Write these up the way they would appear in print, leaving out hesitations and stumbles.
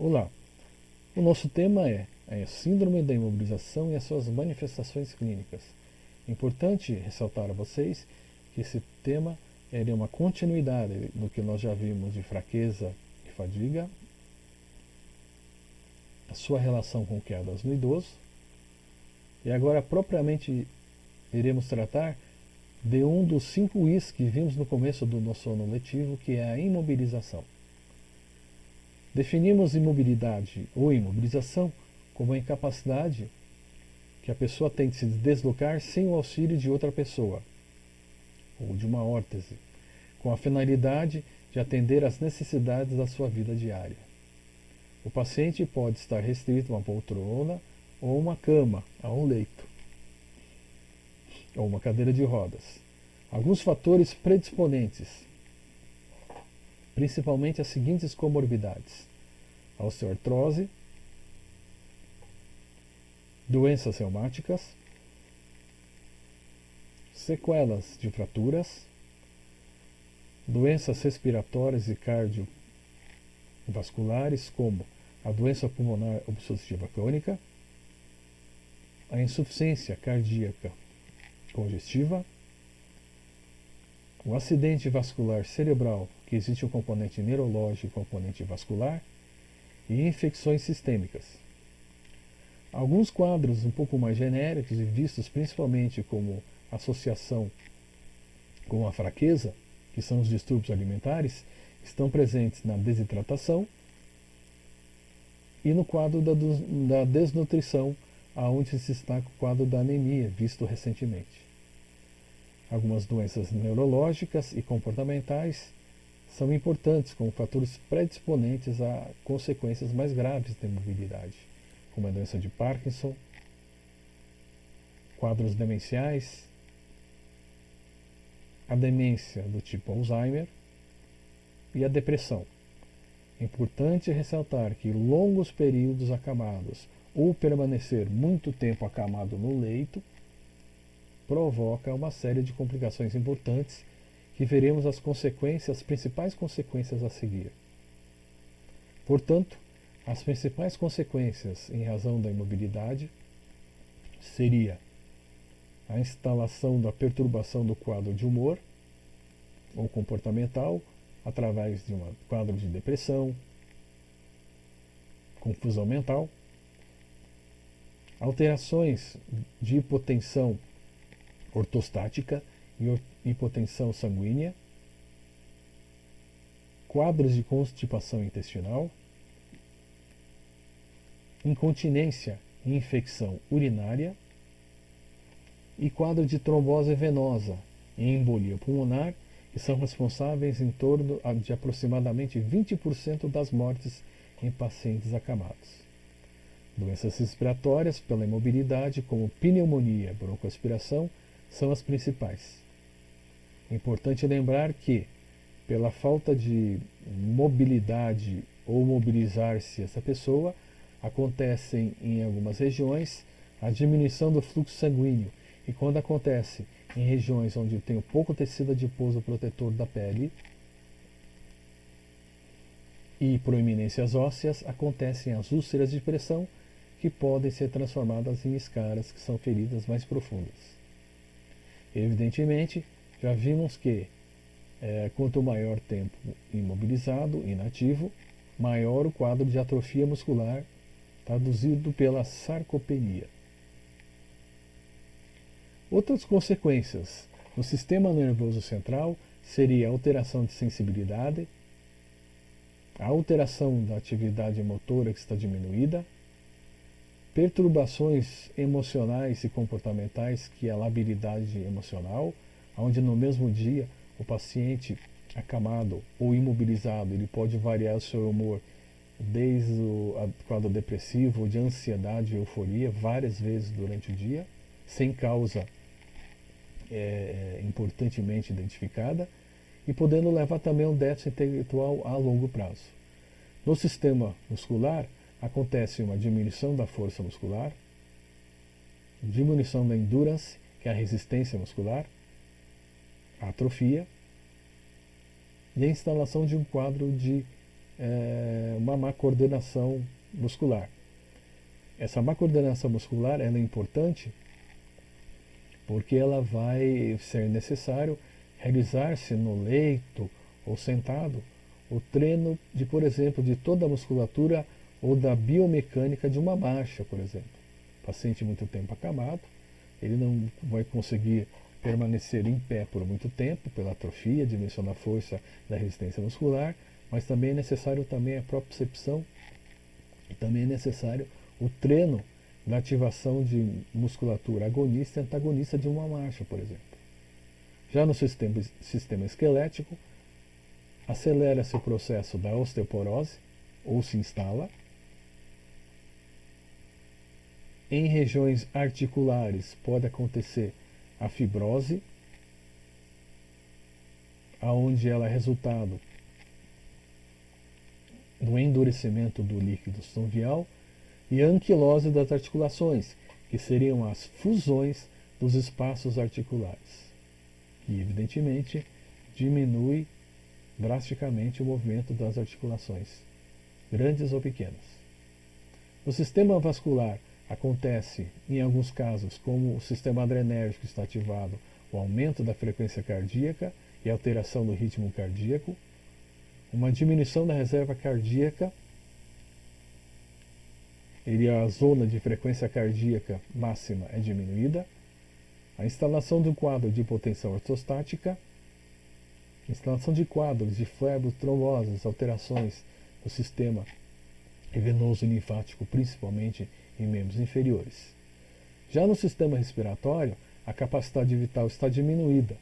Olá, o nosso tema é a Síndrome da Imobilização e as suas manifestações clínicas. É importante ressaltar a vocês que esse tema é uma continuidade do que nós já vimos de fraqueza e fadiga, a sua relação com quedas no idoso, e agora propriamente iremos tratar de um dos 5 Is que vimos no começo do nosso ano letivo, que é a imobilização. Definimos imobilidade ou imobilização como a incapacidade que a pessoa tem de se deslocar sem o auxílio de outra pessoa, ou de uma órtese, com a finalidade de atender às necessidades da sua vida diária. O paciente pode estar restrito a uma poltrona, ou uma cama, a um leito, ou uma cadeira de rodas. Alguns fatores predisponentes, principalmente as seguintes comorbidades: a osteoartrose, doenças reumáticas, sequelas de fraturas, doenças respiratórias e cardiovasculares, como a doença pulmonar obstrutiva crônica, a insuficiência cardíaca congestiva, o acidente vascular cerebral, que existe um componente neurológico e componente vascular, e infecções sistêmicas. Alguns quadros um pouco mais genéricos e vistos principalmente como associação com a fraqueza, que são os distúrbios alimentares, estão presentes na desidratação e no quadro da desnutrição, aonde se destaca o quadro da anemia, visto recentemente. Algumas doenças neurológicas e comportamentais são importantes como fatores predisponentes a consequências mais graves da imobilidade, como a doença de Parkinson, quadros demenciais, a demência do tipo Alzheimer e a depressão. É importante ressaltar que longos períodos acamados ou permanecer muito tempo acamado no leito provoca uma série de complicações importantes que veremos as principais consequências a seguir. Portanto, as principais consequências em razão da imobilidade seria a instalação da perturbação do quadro de humor ou comportamental através de um quadro de depressão, confusão mental, alterações de hipotensão ortostática e hipotensão sanguínea, quadros de constipação intestinal, incontinência e infecção urinária e quadro de trombose venosa e embolia pulmonar, que são responsáveis em torno de aproximadamente 20% das mortes em pacientes acamados. Doenças respiratórias pela imobilidade, como pneumonia e broncoaspiração, são as principais. É importante lembrar que, pela falta de mobilidade ou mobilizar-se essa pessoa, acontecem em algumas regiões a diminuição do fluxo sanguíneo, e quando acontece em regiões onde tem pouco tecido adiposo protetor da pele e proeminências ósseas, acontecem as úlceras de pressão, que podem ser transformadas em escaras, que são feridas mais profundas. Evidentemente, já vimos que quanto maior tempo imobilizado, inativo, maior o quadro de atrofia muscular, traduzido pela sarcopenia. Outras consequências no sistema nervoso central seria a alteração de sensibilidade, a alteração da atividade motora que está diminuída, perturbações emocionais e comportamentais, que é a labilidade emocional, onde no mesmo dia o paciente acamado ou imobilizado ele pode variar o seu humor desde o quadro depressivo, de ansiedade e euforia, várias vezes durante o dia, sem causa importantemente identificada, e podendo levar também a um déficit intelectual a longo prazo. No sistema muscular, acontece uma diminuição da força muscular, diminuição da endurance, que é a resistência muscular, a atrofia, e a instalação de um quadro de uma uma má coordenação muscular. Essa má coordenação muscular ela é importante porque ela vai ser necessário realizar-se no leito ou sentado o treino de, por exemplo, de toda a musculatura ou da biomecânica de uma marcha, por exemplo. Paciente muito tempo acamado, ele não vai conseguir permanecer em pé por muito tempo, pela atrofia, diminuição da força da resistência muscular, mas também é necessário também a propriocepção e também é necessário o treino da ativação de musculatura agonista e antagonista de uma marcha, por exemplo. Já no sistema esquelético, acelera-se o processo da osteoporose, ou se instala. Em regiões articulares pode acontecer a fibrose, aonde ela é resultado do endurecimento do líquido sinovial, e a anquilose das articulações, que seriam as fusões dos espaços articulares, que evidentemente diminui drasticamente o movimento das articulações, grandes ou pequenas. No sistema vascular acontece, em alguns casos, como o sistema adrenérgico está ativado, o aumento da frequência cardíaca e alteração do ritmo cardíaco, uma diminuição da reserva cardíaca, a zona de frequência cardíaca máxima é diminuída, a instalação de um quadro de hipotensão ortostática, instalação de quadros de flebos, tromboses, alterações do sistema venoso e linfático, principalmente em membros inferiores. Já no sistema respiratório, a capacidade vital está diminuída.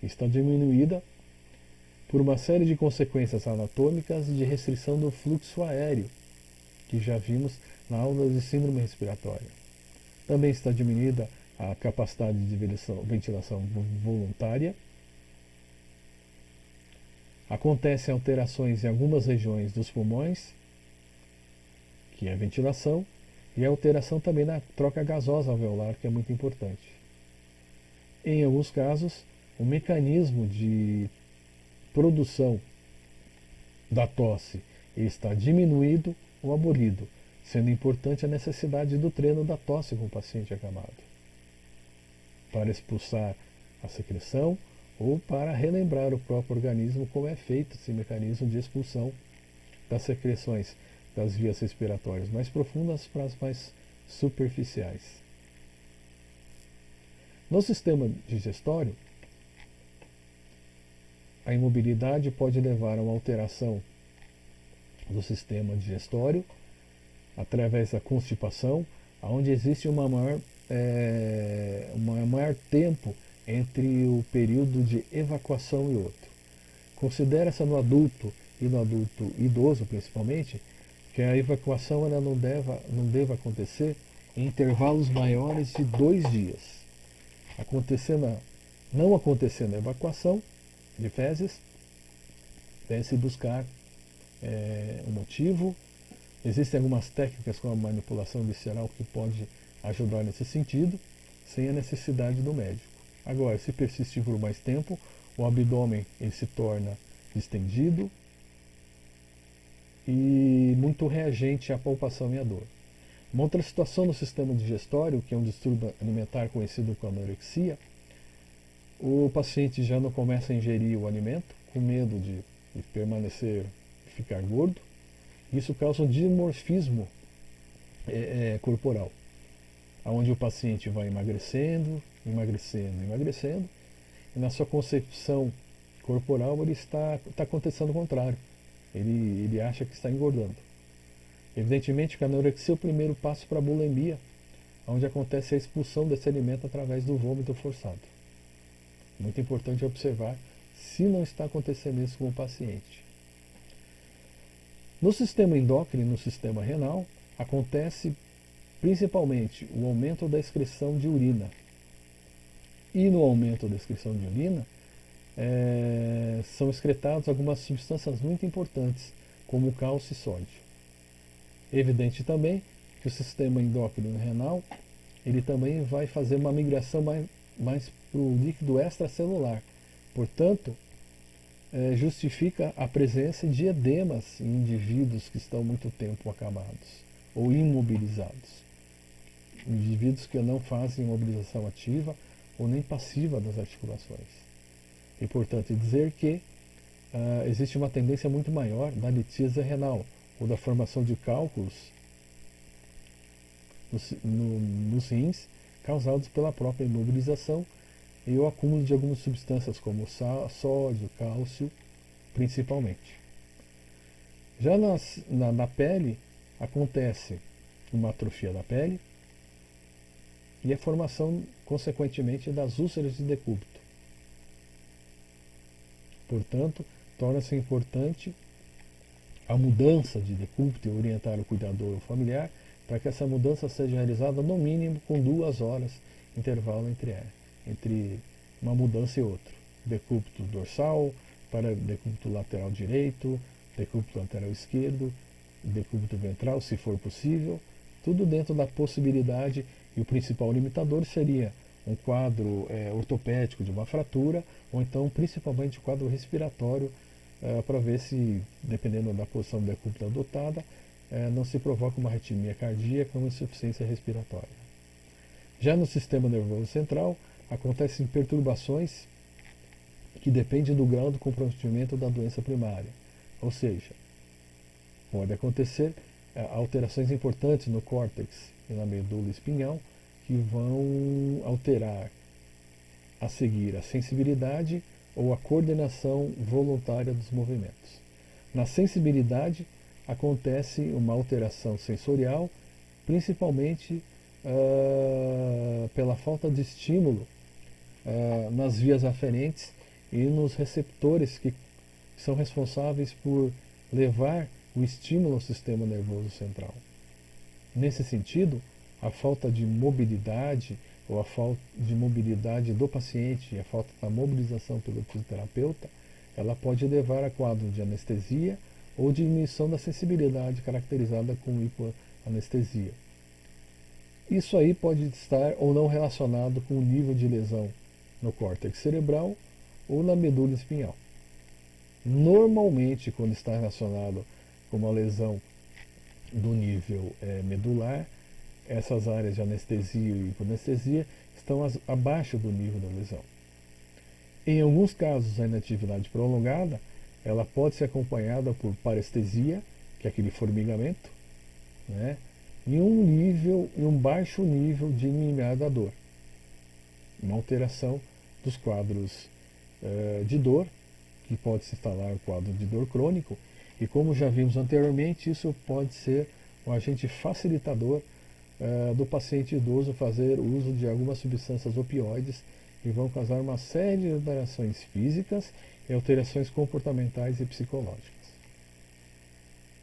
Está diminuída por uma série de consequências anatômicas e de restrição do fluxo aéreo, que já vimos na aula de síndrome respiratória. Também está diminuída a capacidade de ventilação voluntária. Acontecem alterações em algumas regiões dos pulmões, que é a ventilação, e a alteração também na troca gasosa alveolar, que é muito importante. Em alguns casos, o mecanismo de produção da tosse está diminuído ou abolido, sendo importante a necessidade do treino da tosse com o paciente acamado, para expulsar a secreção ou para relembrar o próprio organismo como é feito esse mecanismo de expulsão das secreções das vias respiratórias mais profundas para as mais superficiais. No sistema digestório, a imobilidade pode levar a uma alteração do sistema digestório através da constipação, onde existe um maior tempo entre o período de evacuação e outro. Considera-se no adulto e no adulto idoso principalmente que a evacuação ela não deva acontecer em intervalos maiores de 2 dias. Não acontecendo a evacuação de fezes, deve-se buscar um motivo. Existem algumas técnicas como a manipulação visceral que pode ajudar nesse sentido, sem a necessidade do médico. Agora, se persistir por mais tempo, o abdômen ele se torna distendido e muito reagente à palpação e à dor. Uma outra situação no sistema digestório, que é um distúrbio alimentar conhecido como anorexia, o paciente já não começa a ingerir o alimento com medo de permanecer, ficar gordo. Isso causa um dimorfismo corporal, onde o paciente vai emagrecendo, e na sua concepção corporal ele está acontecendo o contrário. Ele acha que está engordando. Evidentemente que a anorexia é o primeiro passo para a bulimia, onde acontece a expulsão desse alimento através do vômito forçado. Muito importante observar se não está acontecendo isso com o paciente. No sistema endócrino e no sistema renal, acontece principalmente o aumento da excreção de urina. E no aumento da excreção de urina, são excretadas algumas substâncias muito importantes, como o cálcio e sódio. É evidente também que o sistema endócrino e renal ele também vai fazer uma migração mais para o líquido extracelular. Portanto, justifica a presença de edemas em indivíduos que estão muito tempo acabados ou imobilizados. Indivíduos que não fazem mobilização ativa ou nem passiva das articulações. É importante dizer que existe uma tendência muito maior da litíase renal ou da formação de cálculos nos rins causados pela própria imobilização e o acúmulo de algumas substâncias como sódio, cálcio, principalmente. Já na pele acontece uma atrofia da pele e a formação, consequentemente, das úlceras de decúbito. Portanto, torna-se importante a mudança de decúbito e orientar o cuidador ou familiar para que essa mudança seja realizada no mínimo com 2 horas intervalo entre uma mudança e outra. Decúbito dorsal para decúbito lateral direito, decúbito lateral esquerdo, decúbito ventral, se for possível, tudo dentro da possibilidade, e o principal limitador seria um quadro ortopédico de uma fratura, ou então principalmente o quadro respiratório, para ver se, dependendo da posição do decúbito adotada, não se provoca uma arritmia cardíaca ou insuficiência respiratória. Já no sistema nervoso central, acontecem perturbações que dependem do grau do comprometimento da doença primária, ou seja, pode acontecer alterações importantes no córtex e na medula espinhal que vão alterar a seguir a sensibilidade ou a coordenação voluntária dos movimentos. Na sensibilidade acontece uma alteração sensorial, principalmente pela falta de estímulo nas vias aferentes e nos receptores que são responsáveis por levar o estímulo ao sistema nervoso central. Nesse sentido, a falta de mobilidade ou a falta de mobilidade do paciente e a falta da mobilização pelo fisioterapeuta, ela pode levar a quadro de anestesia ou diminuição da sensibilidade caracterizada com hipoanestesia. Isso aí pode estar ou não relacionado com o nível de lesão no córtex cerebral ou na medula espinhal. Normalmente, quando está relacionado com uma lesão do nível medular, essas áreas de anestesia e hipoanestesia estão abaixo do nível da lesão. Em alguns casos, a inatividade prolongada ela pode ser acompanhada por parestesia, que é aquele formigamento, né, e um baixo nível de limiar da dor, uma alteração dos quadros de dor, que pode se instalar o quadro de dor crônico, e como já vimos anteriormente, isso pode ser um agente facilitador do paciente idoso fazer uso de algumas substâncias opioides que vão causar uma série de alterações físicas e alterações comportamentais e psicológicas.